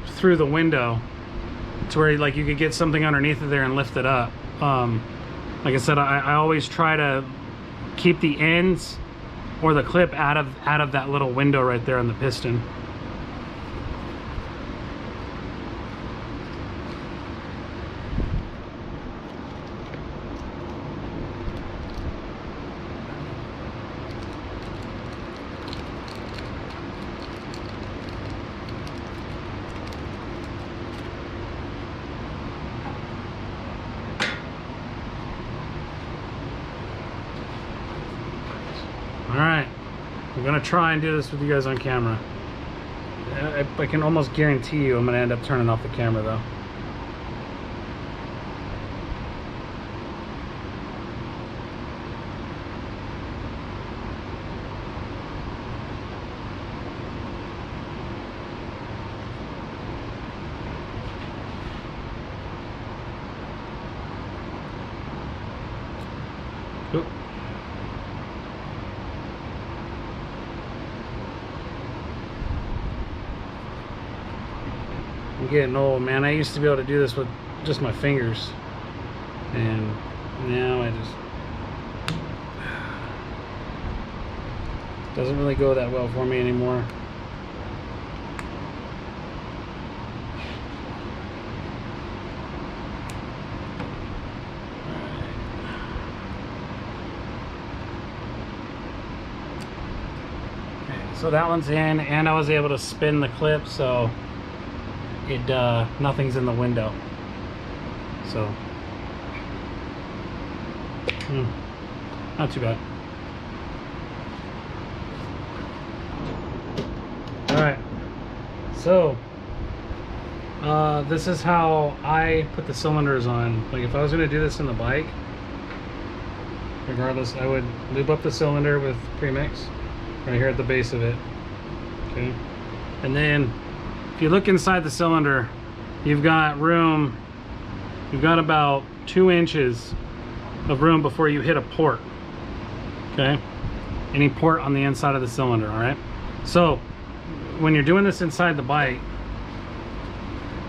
through the window to where like you could get something underneath of there and lift it up. Like I said, I always try to keep the ends or the clip out of that little window right there on the piston. Alright, I'm gonna try and do this with you guys on camera. I can almost guarantee you I'm gonna end up turning off the camera though. Oop. I'm getting old, man. I used to be able to do this with just my fingers, and now I just doesn't really go that well for me anymore. So that one's in, and I was able to spin the clip, so it nothing's in the window. So not too bad. All right, so this is how I put the cylinders on. Like if I was going to do this in the bike, regardless, I would lube up the cylinder with premix right here at the base of it. Okay, and then if you look inside the cylinder, you've got room, you've got about 2 inches of room before you hit a port. Okay, any port on the inside of the cylinder. All right, so when you're doing this inside the bike,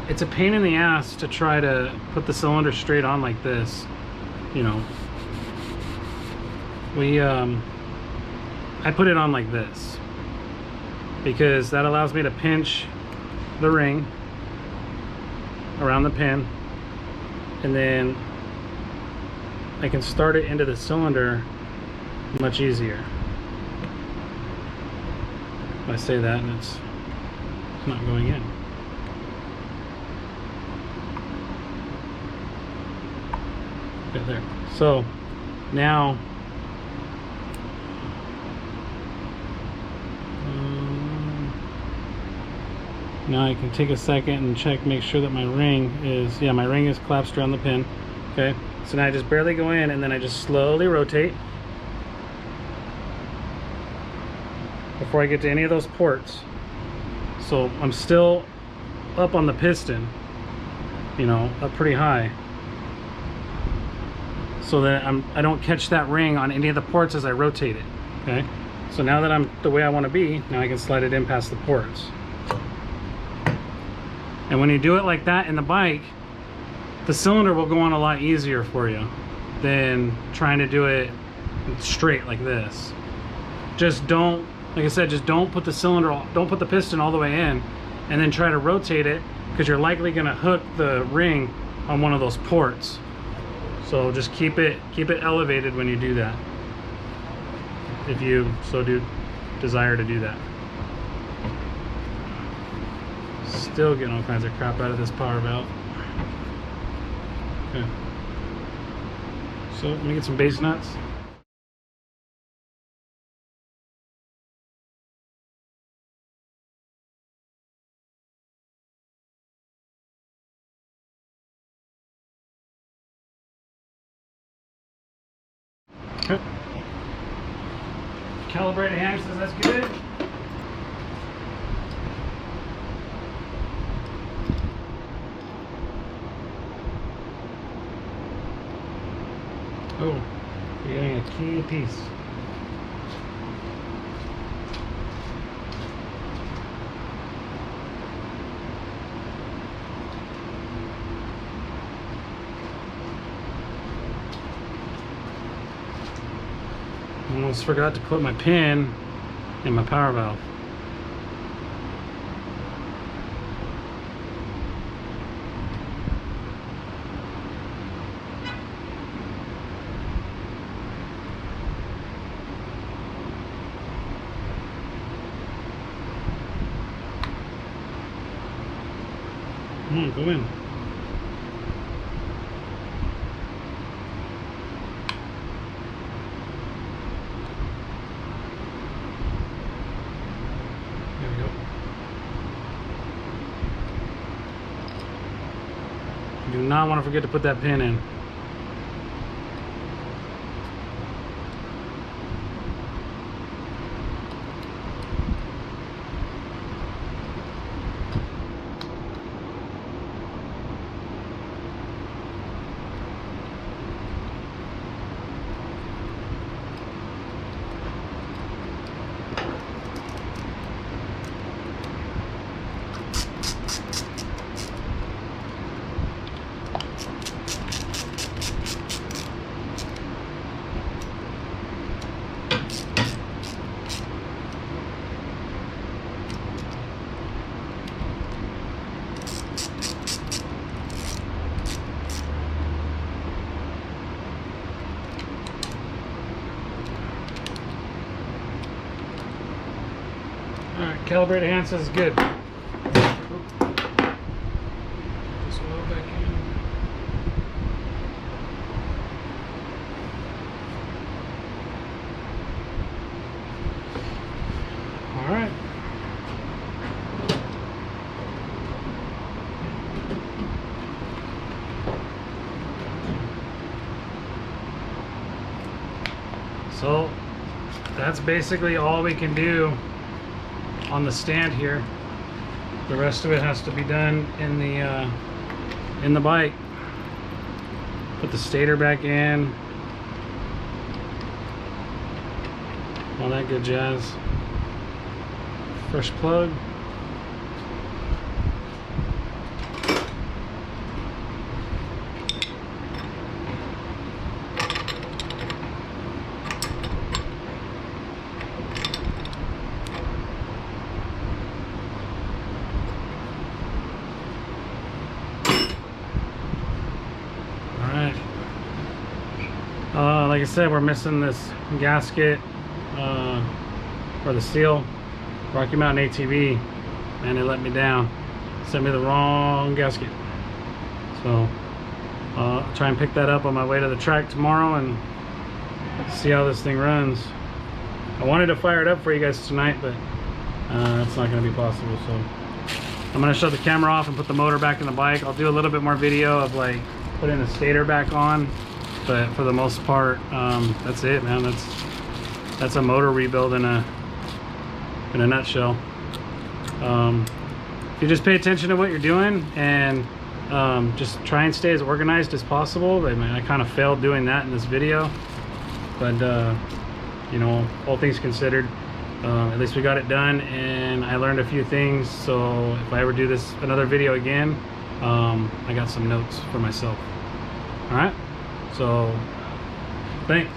it's a pain in the ass to try to put the cylinder straight on like this. You know, I put it on like this because that allows me to pinch the ring around the pin, and then I can start it into the cylinder much easier. I say that and it's not going in. Okay, there. So now I can take a second and check, make sure that my ring is, yeah, my ring is collapsed around the pin. Okay, so now I just barely go in, and then I just slowly rotate before I get to any of those ports. So I'm still up on the piston, you know, up pretty high, so that I don't catch that ring on any of the ports as I rotate it. Okay, so now that I'm the way I want to be, now I can slide it in past the ports. And when you do it like that in the bike, the cylinder will go on a lot easier for you than trying to do it straight like this. Just don't, like I said, just don't put the cylinder, don't put the piston all the way in and then try to rotate it, because you're likely going to hook the ring on one of those ports. So just keep it elevated when you do that, if you so do desire to do that. Still getting all kinds of crap out of this power valve. Okay. So let me get some base nuts. Okay. Calibrated hammer says that's good. Oh, you're getting a key piece. Almost forgot to put my pin in my power valve. Come on, go in. There we go. Do not want to forget to put that pin in. Alright, calibrated hand says good. This oil back in. Alright. So that's basically all we can do on the stand here. The rest of it has to be done in the bike. Put the stator back in, all that good jazz. Fresh plug. Like I said, we're missing this gasket or the seal. Rocky Mountain ATV, and they let me down. Sent me the wrong gasket. So I'll try and pick that up on my way to the track tomorrow and see how this thing runs. I wanted to fire it up for you guys tonight, but it's not going to be possible. So I'm going to shut the camera off and put the motor back in the bike. I'll do a little bit more video of like putting the stator back on, but for the most part, that's it, man. That's a motor rebuild in a nutshell. If you just pay attention to what you're doing and just try and stay as organized as possible. I mean, I kind of failed doing that in this video, but you know, all things considered, at least we got it done and I learned a few things. So if I ever do this another video again, I got some notes for myself. All right, so thanks.